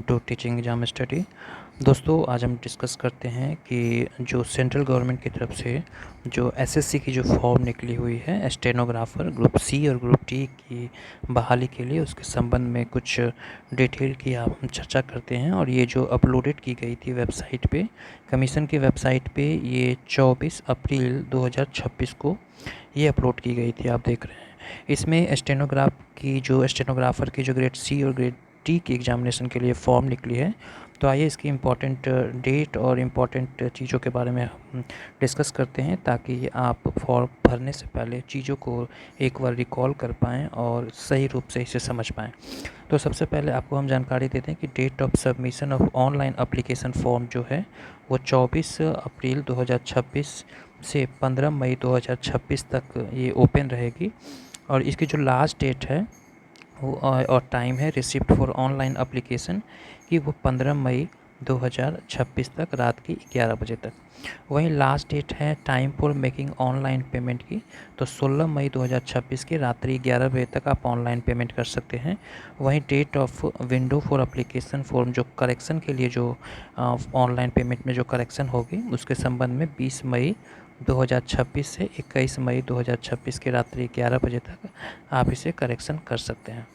To teaching exam study. दोस्तों, आज हम डिस्कस करते हैं कि जो सेंट्रल गवर्नमेंट की तरफ से जो एसएससी की जो फॉर्म निकली हुई है स्टेनोग्राफ़र ग्रुप सी और ग्रुप डी की बहाली के लिए, उसके संबंध में कुछ डिटेल की हम चर्चा करते हैं। और ये जो अपलोडेड की गई थी वेबसाइट पे, कमीशन की वेबसाइट पे, ये 24 अप्रैल 2026 को ये अपलोड की गई थी, आप देख रहे हैं। इसमें स्टेनोग्राफ़र की जो ग्रेड सी और ग्रेड टी की एग्ज़ामिनेशन के लिए फॉर्म निकली है। तो आइए इसकी इम्पॉर्टेंट डेट और इम्पॉर्टेंट चीज़ों के बारे में हम डिस्कस करते हैं, ताकि आप फॉर्म भरने से पहले चीज़ों को एक बार रिकॉल कर पाएँ और सही रूप से इसे समझ पाएँ। तो सबसे पहले आपको हम जानकारी देते हैं कि date of submission of online application form जो है वो 24 अप्रैल 2026 से 15 मई 2026 तक ये ओपन रहेगी। और इसकी जो लास्ट डेट है वो और टाइम है रिसिप्ट फॉर ऑनलाइन एप्लीकेशन कि वो 15 मई 2026 तक रात की 11 बजे तक। वहीं लास्ट डेट है time for making online payment की, तो 16 मई 2026 की रात्रि 11 बजे तक आप ऑनलाइन पेमेंट कर सकते हैं। वहीं date of window for application form जो करेक्शन के लिए जो ऑनलाइन पेमेंट में जो करेक्शन होगी, उसके संबंध में 20 मई 2026 से 21 मई 2026 की रात्रि 11 बजे तक आप इसे करेक्शन कर सकते हैं।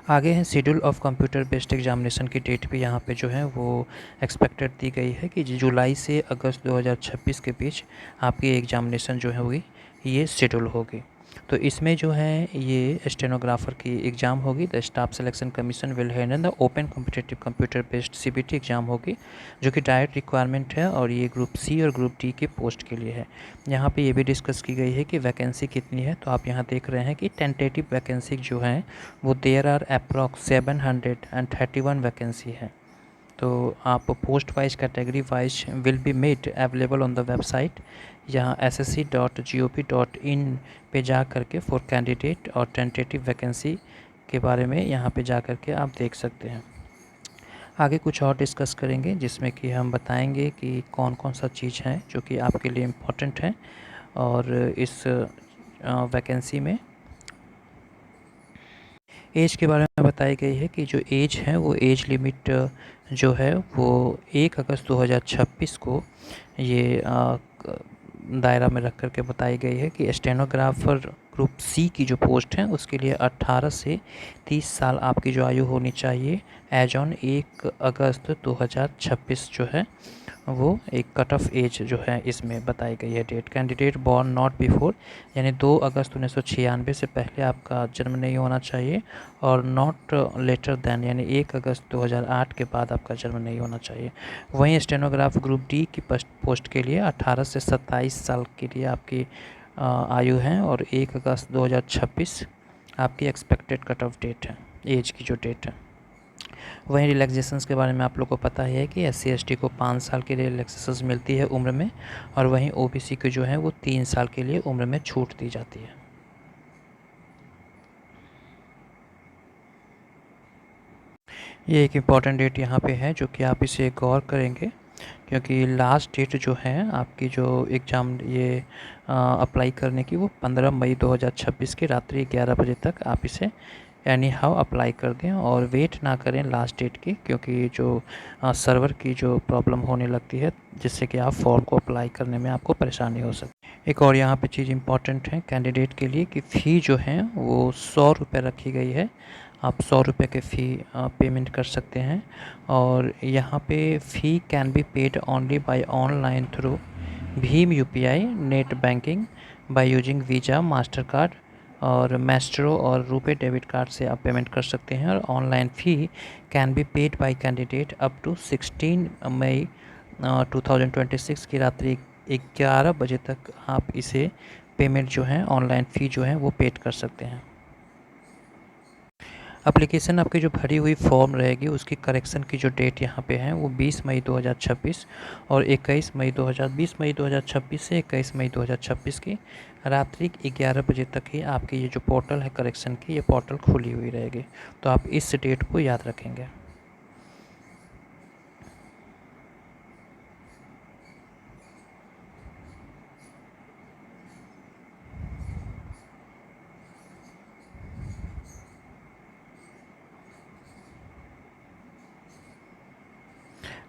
आगे है schedule of computer based examination की डेट भी यहाँ पे जो है वो एक्सपेक्टेड दी गई है कि जुलाई से अगस्त 2026 के बीच आपकी एग्जामिनेशन जो है होगी, ये शेड्यूल होगी। तो इसमें जो है ये स्टेनोग्राफर की एग्ज़ाम होगी। The staff selection commission will handle the open competitive computer based CBT exam होगी, जो कि डायरेक्ट रिक्वायरमेंट है और ये ग्रुप सी और ग्रुप डी के पोस्ट के लिए है। यहाँ पे ये भी डिस्कस की गई है कि वैकेंसी कितनी है। तो आप यहाँ देख रहे हैं कि टेंटेटिव वैकेंसी जो है वो देयर आर अप्रॉक्स 731 वैकेंसी है। तो आप post wise category wise will be made available on the website, यहाँ ssc.gop.in पे जा करके फॉर कैंडिडेट और टेंटेटिव वैकेंसी के बारे में यहाँ पे जा करके आप देख सकते हैं। आगे कुछ और डिस्कस करेंगे, जिसमें कि हम बताएंगे कि कौन कौन सा चीज़ है जो कि आपके लिए इम्पोर्टेंट है। और इस वैकेंसी में एज के बारे में बताई गई है कि जो एज है वो एज लिमिट जो है वो 1 अगस्त 2026 को ये दायरा में रख कर के बताई गई है कि स्टेनोग्राफर ग्रुप सी की जो पोस्ट है उसके लिए 18 से 30 साल आपकी जो आयु होनी चाहिए एज ऑन 1 अगस्त 2026 जो है वो एक कट ऑफ एज जो है इसमें बताई गई है date. Candidate born not before, यानी 2 अगस्त 1996 से पहले आपका जन्म नहीं होना चाहिए, और नॉट लेटर देन यानी 1 अगस्त 2008 के बाद आपका जन्म नहीं होना चाहिए। वहीं स्टेनोग्राफ ग्रुप डी की पोस्ट के लिए 18 से 27 साल के लिए आपकी आयु है, और 1 अगस्त 2026 आपकी एक्सपेक्टेड कट ऑफ डेट है, एज की जो डेट है। वहीं रिलैक्सेशंस के बारे में आप लोग को पता ही है कि SC/ST को 5 साल के लिए रिलैक्सेशंस मिलती है उम्र में, और वहीं OBC को जो है वो 3 साल के लिए उम्र में छूट दी जाती है। ये एक इम्पॉर्टेंट डेट यहाँ पे है जो कि आप इसे गौर करेंगे, क्योंकि लास्ट डेट जो है आपकी जो एग्ज़ाम ये अप्लाई करने की वो 15 मई 2026 की रात्रि 11 बजे तक आप इसे एनी हाउ अप्लाई कर दें, और वेट ना करें लास्ट डेट की, क्योंकि जो सर्वर की जो प्रॉब्लम होने लगती है जिससे कि आप फॉर्म को अप्लाई करने में आपको परेशानी हो सकती है। एक और यहाँ पे चीज़ इम्पॉर्टेंट है कैंडिडेट के लिए कि फ़ी जो है वो 100 रुपये रखी गई है। आप 100 रुपये के फ़ी पेमेंट कर सकते हैं, और यहाँ पे fee can be paid only by online through भीम UPI net banking by using Visa Mastercard और मैस्ट्रो और रुपे डेबिट कार्ड से आप पेमेंट कर सकते हैं। और online fee can be paid by candidate up to 16 मई 2026 की रात्रि 11 बजे तक आप इसे पेमेंट जो है ऑनलाइन फ़ी जो है वो पेड कर सकते हैं। एप्लीकेशन आपकी जो भरी हुई फॉर्म रहेगी उसकी करेक्शन की जो डेट यहाँ पे है वो 20 मई 2026 और 21 मई 2020 मई 2026 से 21 मई 2026 की रात्रि 11 बजे तक ही आपकी ये जो पोर्टल है करेक्शन की, ये पोर्टल खुली हुई रहेगी। तो आप इस डेट को याद रखेंगे।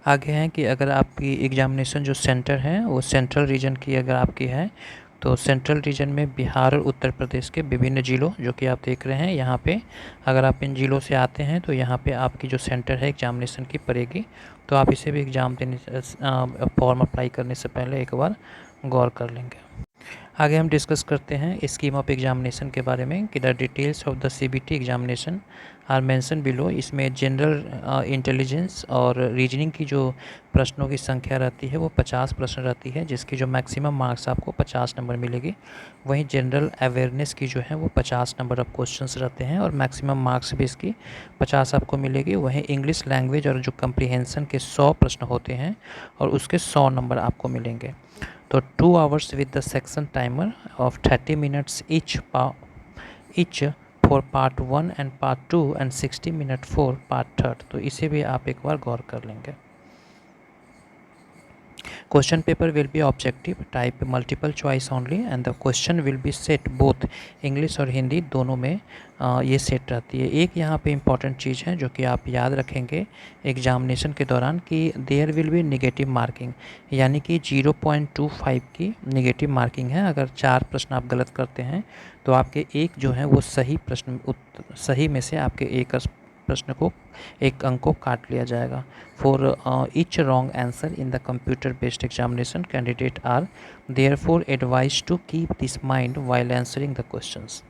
आगे हैं कि अगर आपकी एग्ज़ामिनेशन जो सेंटर है वो सेंट्रल रीजन की अगर आपकी है तो सेंट्रल रीजन में बिहार और उत्तर प्रदेश के विभिन्न ज़िलों जो कि आप देख रहे हैं यहाँ पे, अगर आप इन ज़िलों से आते हैं तो यहाँ पे आपकी जो सेंटर है एग्ज़ामिनेशन की पड़ेगी। तो आप इसे भी एग्ज़ाम देने फॉर्म अप्लाई करने से पहले एक बार गौर कर लेंगे। आगे हम डिस्कस करते हैं स्कीम ऑफ एग्जामिनेशन के बारे में कि the details of the CBT examination are mentioned below. इसमें जनरल इंटेलिजेंस और रीजनिंग की जो प्रश्नों की संख्या रहती है वो 50 प्रश्न रहती है, जिसकी जो मैक्सिमम मार्क्स आपको 50 नंबर मिलेगी। वहीं जनरल अवेयरनेस की जो है वो 50 नंबर ऑफ क्वेश्चंस रहते हैं और मैक्सिमम मार्क्स भी इसकी 50 आपको मिलेगी। वहीं इंग्लिश लैंग्वेज और जो कम्प्रीहेंसन के 100 प्रश्न होते हैं और उसके 100 नंबर आपको मिलेंगे। तो 2 hours with the section timer of 30 minutes each for part 1 and part 2 and 60 minute for part 3। तो इसे भी आप एक बार गौर कर लेंगे। Question paper will be objective type multiple choice only and the question will be set both English और हिंदी दोनों में ये सेट रहती है। एक यहाँ पे इम्पॉर्टेंट चीज़ है जो कि आप याद रखेंगे एग्जामिनेशन के दौरान कि there will be negative marking, यानी कि 0.25 की नेगेटिव मार्किंग है। अगर 4 प्रश्न आप गलत करते हैं तो आपके एक जो है वो सही में से आपके एक प्रश्न को एक अंक को काट लिया जाएगा। For each wrong answer in the computer based examination candidate are therefore advise to keep this mind while answering the questions.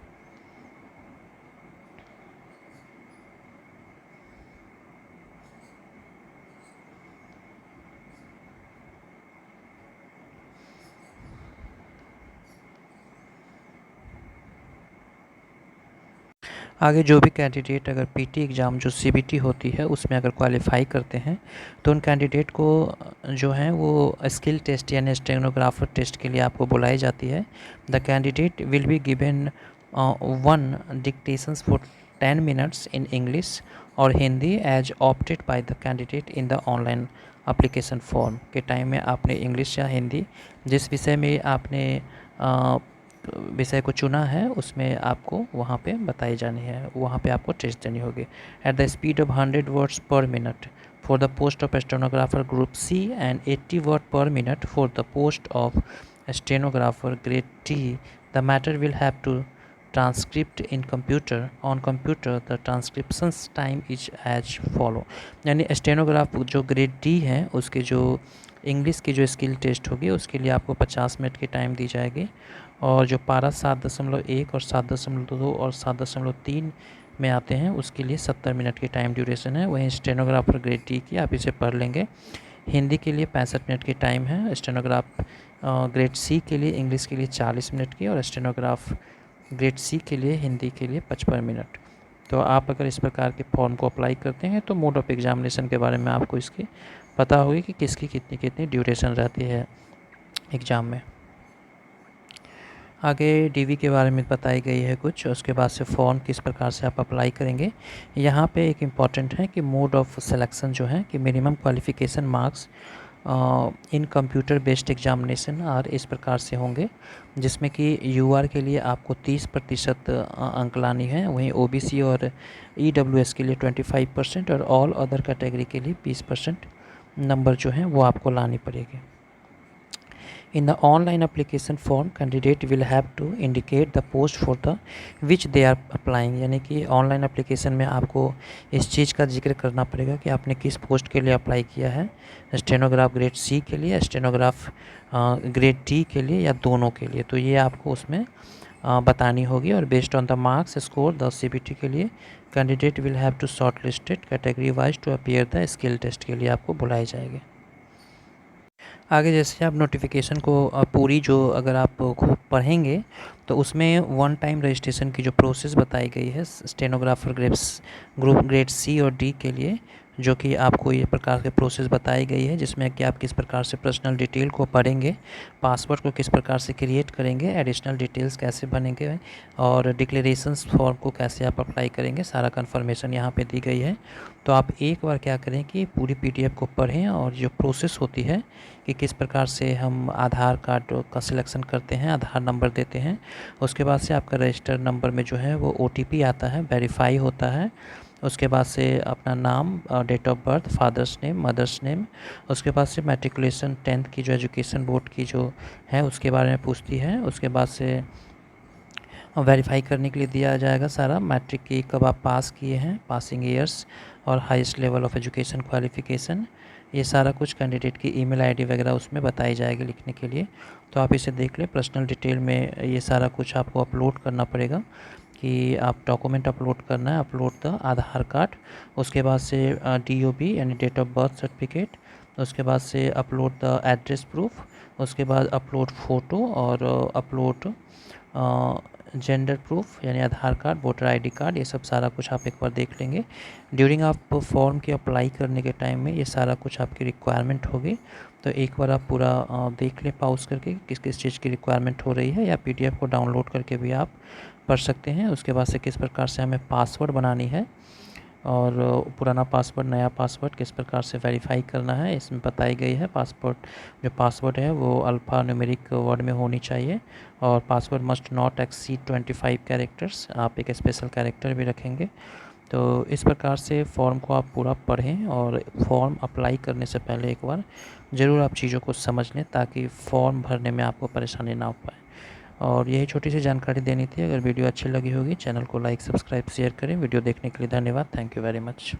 आगे जो भी कैंडिडेट अगर पीटी एग्ज़ाम जो सीबीटी होती है उसमें अगर क्वालिफाई करते हैं तो उन कैंडिडेट को जो है वो स्किल टेस्ट यानी स्टेनोग्राफर टेस्ट के लिए आपको बुलाई जाती है। The candidate will be given 1 dictations for 10 minutes in English और Hindi as opted by the candidate in the online application form. के टाइम में आपने इंग्लिश या हिंदी जिस विषय में आपने विषय को चुना है उसमें आपको वहाँ पे बताई जानी है, वहाँ पे आपको टेस्ट देनी होगी। At the speed of 100 words per minute for the post of stenographer group C and 80 word per minute for the post of stenographer grade D. The matter will have to transcript in computer on computer the transcriptions time is as follow. यानी stenograph जो grade D है उसके जो English की जो skill test होगी उसके लिए आपको 50 मिनट की टाइम दी जाएगी और जो पारा 7.1 और 7.2 और 7.3 में आते हैं उसके लिए 70 मिनट की टाइम ड्यूरेशन है। वहीं स्टेनोग्राफर ग्रेड डी की आप इसे पढ़ लेंगे। हिंदी के लिए 65 मिनट की टाइम है। स्टेनोग्राफ ग्रेड सी के लिए इंग्लिश के लिए 40 मिनट की और स्टेनोग्राफ ग्रेड सी के लिए हिंदी के लिए 55 मिनट। तो आप अगर इस प्रकार के फॉर्म को अप्लाई करते हैं तो मोड ऑफ एग्जामिनेशन के बारे में आपको इसकी पता होगी कि किसकी कितनी कितनी ड्यूरेशन रहती है एग्ज़ाम में। आगे डीवी के बारे में बताई गई है कुछ, उसके बाद से फॉर्म किस प्रकार से आप अप्लाई करेंगे। यहाँ पे एक इम्पॉर्टेंट है कि मोड ऑफ सिलेक्शन जो है कि minimum qualification marks in computer based examination are इस प्रकार से होंगे, जिसमें कि यूआर के लिए आपको 30% अंक लानी है। वहीं ओबीसी और ईडब्ल्यूएस के लिए 25% और ऑल अदर कैटेगरी के लिए 20% नंबर जो है वो आपको लानी पड़ेगी। In the online application form, candidate will have to indicate the post for the which they are applying। यानी कि ऑनलाइन एप्लीकेशन में आपको इस चीज़ का जिक्र करना पड़ेगा कि आपने किस पोस्ट के लिए अप्लाई किया है, स्टेनोग्राफ ग्रेड सी के लिए, स्टेनोग्राफ ग्रेड डी के लिए या दोनों के लिए। तो ये आपको उसमें बतानी होगी और based on the marks score the CBT के लिए candidate will have to shortlisted category wise to appear the skill test के लिए आपको बुलाई जाएगी। आगे जैसे आप नोटिफिकेशन को पूरी जो अगर आप खूब पढ़ेंगे तो उसमें वन टाइम रजिस्ट्रेशन की जो प्रोसेस बताई गई है स्टेनोग्राफर ग्रुप ग्रेड सी और डी के लिए, जो कि आपको ये प्रकार के प्रोसेस बताई गई है जिसमें कि आप किस प्रकार से पर्सनल डिटेल को पढ़ेंगे, पासवर्ड को किस प्रकार से क्रिएट करेंगे, एडिशनल डिटेल्स कैसे बनेंगे और डिक्लेरेशंस फॉर्म को कैसे आप अप्लाई करेंगे, सारा कन्फर्मेशन यहाँ पे दी गई है। तो आप एक बार क्या करें कि पूरी पीडीएफ को पढ़ें और जो प्रोसेस होती है कि किस प्रकार से हम आधार कार्ड का सिलेक्शन करते हैं, आधार नंबर देते हैं, उसके बाद से आपका रजिस्टर नंबर में जो है वो ओटीपी आता है, वेरीफाई होता है उसके बाद से अपना नाम, date of birth, father's name, mother's name, उसके बाद से मैट्रिकुलेशन 10th की जो एजुकेशन बोर्ड की जो है उसके बारे में पूछती है। उसके बाद से वेरीफाई करने के लिए दिया जाएगा सारा मैट्रिक की कब आप पास किए हैं, पासिंग ईयर्स और highest level of education qualification, ये सारा कुछ कैंडिडेट की ईमेल आईडी वगैरह उसमें बताई जाएगी लिखने के लिए। तो आप इसे देख लें। पर्सनल डिटेल में ये सारा कुछ आपको अपलोड करना पड़ेगा कि आप डॉक्यूमेंट अपलोड करना है, अपलोड द आधार कार्ड, उसके बाद से DOB यानी डेट ऑफ बर्थ सर्टिफिकेट, उसके बाद से अपलोड द एड्रेस प्रूफ, उसके बाद अपलोड फ़ोटो और अपलोड जेंडर प्रूफ यानी आधार कार्ड, वोटर आईडी कार्ड, ये सब सारा कुछ आप एक बार देख लेंगे। ड्यूरिंग आप फॉर्म के अप्लाई करने के टाइम में ये सारा कुछ आपकी रिक्वायरमेंट होगी, तो एक बार आप पूरा देख लें पॉज करके किस किस चीज़ की रिक्वायरमेंट हो रही है, या PDF को डाउनलोड करके भी आप पढ़ सकते हैं। उसके बाद से किस प्रकार से हमें पासवर्ड बनानी है और पुराना पासवर्ड नया पासवर्ड किस प्रकार से वेरीफाई करना है इसमें बताई गई है। पासवर्ड है वो अल्फ़ा न्यूमेरिक वर्ड में होनी चाहिए और password must not exceed 25 characters, आप एक स्पेशल कैरेक्टर भी रखेंगे। तो इस प्रकार से फॉर्म को आप पूरा पढ़ें और फॉर्म अप्लाई करने से पहले एक बार ज़रूर आप चीज़ों को समझ लें ताकि फॉर्म भरने में आपको परेशानी ना हो पाए। और यही छोटी सी जानकारी देनी थी। अगर वीडियो अच्छी लगी होगी चैनल को लाइक, सब्सक्राइब, शेयर करें। वीडियो देखने के लिए धन्यवाद। Thank you very much.